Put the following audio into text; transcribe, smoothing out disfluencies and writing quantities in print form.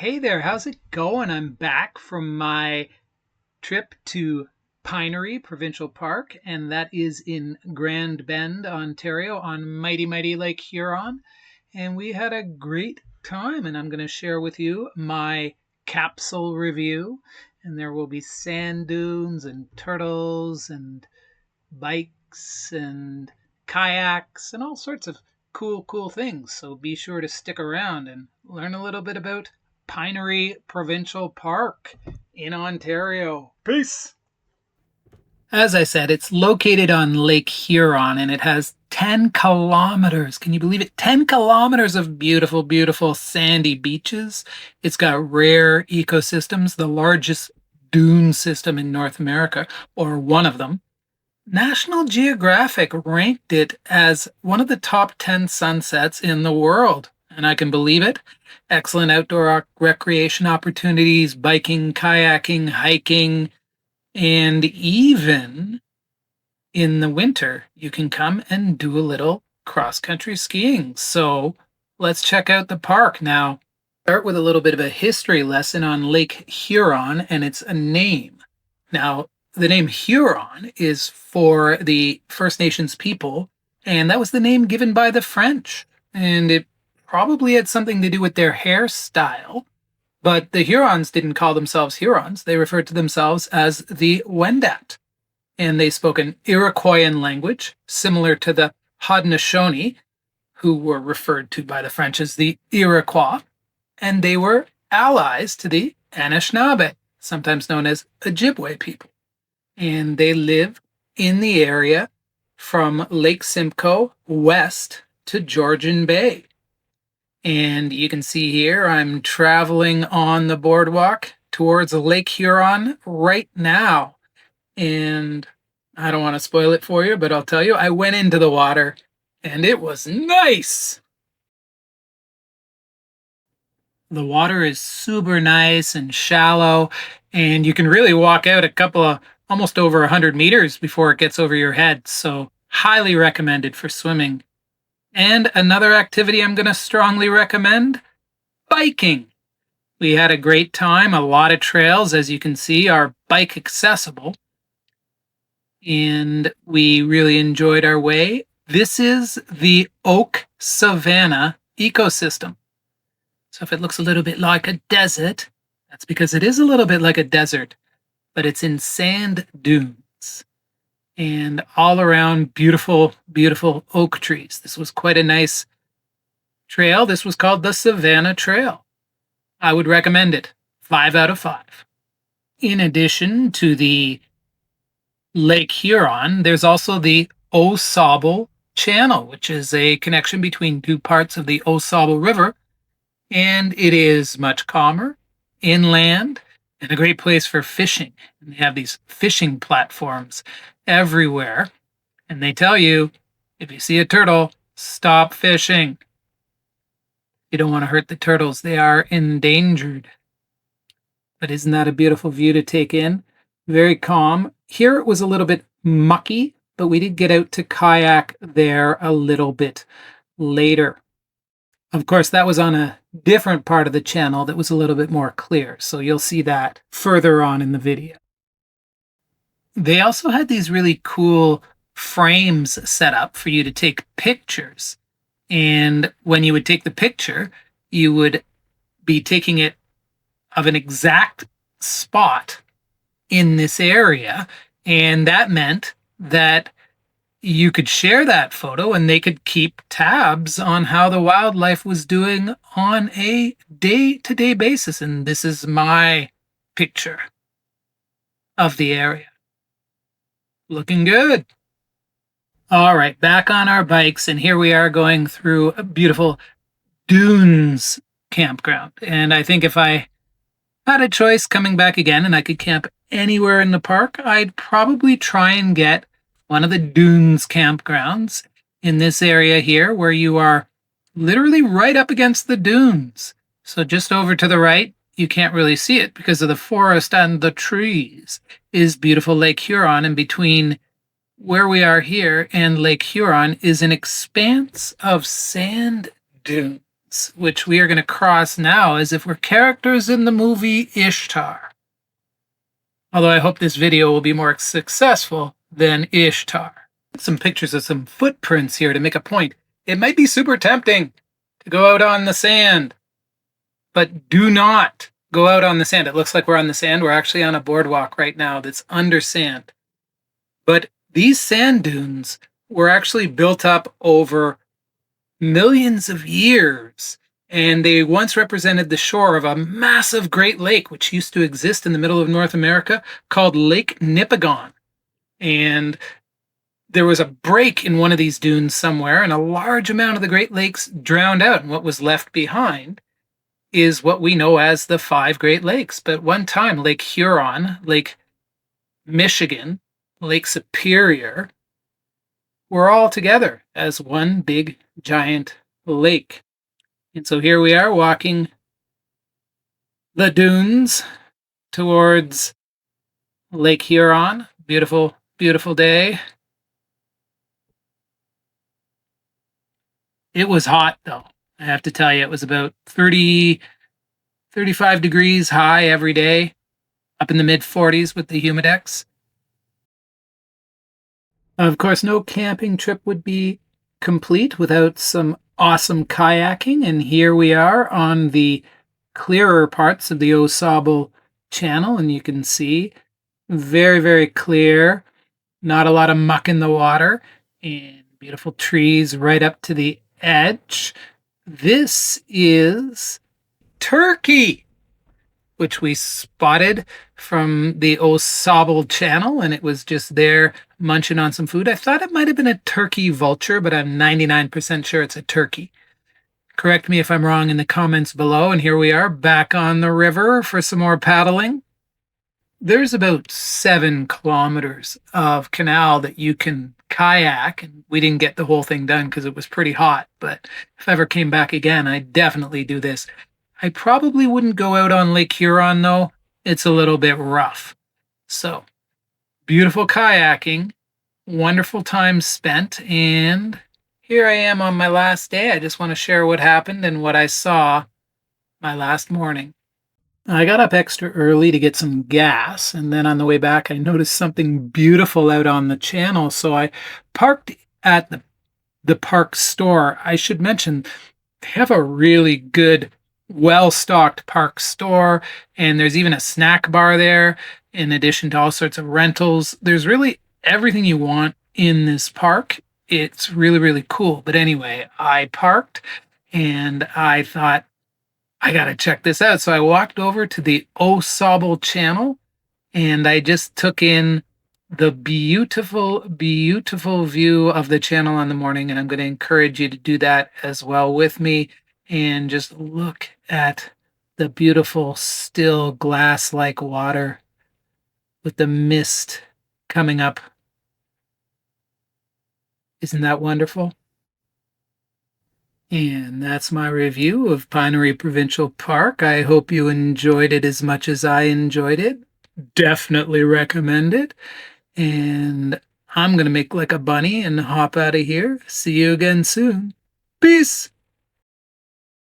Hey there, how's it going? I'm back from my trip to Pinery Provincial Park, and that is in Grand Bend, Ontario, on mighty Lake Huron. And we had a great time, and I'm going to share with you my capsule review. And there will be sand dunes and turtles and bikes and kayaks and all sorts of cool things. So be sure to stick around and learn a little bit about Pinery Provincial Park in Ontario. Peace. As I said, it's located on Lake Huron and it has 10 kilometers. Can you believe it? 10 kilometers of beautiful sandy beaches. It's got rare ecosystems, the largest dune system in North America, or one of them. National Geographic ranked it as one of the top 10 sunsets in the world, and I can believe it. Excellent outdoor recreation opportunities, biking, kayaking, hiking, and even in the winter, you can come and do a little cross-country skiing. So let's check out the park. Now, start with a little bit of a history lesson on Lake Huron and its name. Now, the name Huron is for the First Nations people, and that was the name given by the French. And it probably had something to do with their hairstyle. But the Hurons didn't call themselves Hurons. They referred to themselves as the Wendat. And they spoke an Iroquoian language, similar to the Haudenosaunee, who were referred to by the French as the Iroquois. And they were allies to the Anishinaabe, sometimes known as Ojibwe people. And they live in the area from Lake Simcoe west to Georgian Bay. And you can see here I'm traveling on the boardwalk towards Lake Huron right now. And I don't want to spoil it for you, but I'll tell you, I went into the water and it was nice. The water is super nice and shallow, and you can really walk out a couple of almost over 100 meters before it gets over your head. So highly recommended for swimming. And another activity I'm going to strongly recommend, biking. We had a great time. A lot of trails, as you can see, are bike accessible. And we really enjoyed our way. This is the oak savanna ecosystem. So if it looks a little bit like a desert, that's because it is a little bit like a desert, but it's in sand dunes and all around beautiful oak trees. This was quite a nice trail. This was called the Savannah Trail. I would recommend it. 5 out of 5. In addition to the Lake Huron, there's also the Ausable Channel, which is a connection between two parts of the Ausable River, and it is much calmer, inland, and a great place for fishing. And they have these fishing platforms everywhere, and they tell you, if you see a turtle, stop fishing. You don't want to hurt the turtles. They are endangered. But isn't that a beautiful view to take in? Very calm. Here it was a little bit mucky, but we did get out to kayak there a little bit later. Of course, that was on a different part of the channel that was a little bit more clear, so you'll see that further on in the video. They also had these really cool frames set up for you to take pictures. And when you would take the picture, you would be taking it of an exact spot in this area. And that meant that you could share that photo and they could keep tabs on how the wildlife was doing on a day-to-day basis. And this is my picture of the area. Looking good. All right, back on our bikes, and here we are going through a beautiful dunes campground. And I think if I had a choice coming back again and I could camp anywhere in the park, I'd probably try and get one of the dunes campgrounds in this area here, where you are literally right up against the dunes. So just over to the right, you can't really see it because of the forest and the trees, is beautiful Lake Huron. And between where we are here and Lake Huron is an expanse of sand dunes. which we are going to cross now as if we're characters in the movie Ishtar. Although I hope this video will be more successful than Ishtar. Some pictures of some footprints here to make a point. It might be super tempting to go out on the sand, but do not go out on the sand. It looks like we're on the sand. We're actually on a boardwalk right now that's under sand. But these sand dunes were actually built up over millions of years, and they once represented the shore of a massive Great Lake, which used to exist in the middle of North America, called Lake Nipigon. And there was a break in one of these dunes somewhere, and a large amount of the Great Lakes drowned out, and what was left behind is what we know as the 5 Great Lakes. But one time, Lake Huron, Lake Michigan, Lake Superior were all together as one big giant lake. And so here we are walking the dunes towards Lake Huron. Beautiful, beautiful day. It was hot though. I have to tell you, it was about 30, 35 degrees high every day, up in the mid 40s with the humidex. Of course, no camping trip would be complete without some awesome kayaking, and here we are on the clearer parts of the Ausable Channel, and you can see very, very clear, not a lot of muck in the water, and beautiful trees right up to the edge. This is turkey, which we spotted from the Ausable Channel, and it was just there munching on some food. I thought it might have been a turkey vulture, but I'm 99% sure it's a turkey. Correct me if I'm wrong in the comments below, and here we are back on the river for some more paddling. There's about 7 kilometers of canal that you can kayak, and we didn't get the whole thing done because it was pretty hot, but if I ever came back again, I'd definitely do this. I probably wouldn't go out on Lake Huron, though. It's a little bit rough. So, beautiful kayaking, wonderful time spent, and here I am on my last day. I just want to share what happened and what I saw my last morning. I got up extra early to get some gas, and then on the way back, I noticed something beautiful out on the channel, so I parked at the park store. I should mention, they have a really good well-stocked park store, and there's even a snack bar there in addition to all sorts of rentals. There's really everything you want in this park. It's really, really cool. But anyway, I parked and I thought, I gotta check this out. So I walked over to the Ausable Channel and I just took in the beautiful, beautiful view of the channel in the morning, and I'm going to encourage you to do that as well with me. And just look at the beautiful, still glass-like water with the mist coming up. Isn't that wonderful? And that's my review of Pinery Provincial Park. I hope you enjoyed it as much as I enjoyed it. Definitely recommend it. And I'm going to make like a bunny and hop out of here. See you again soon. Peace!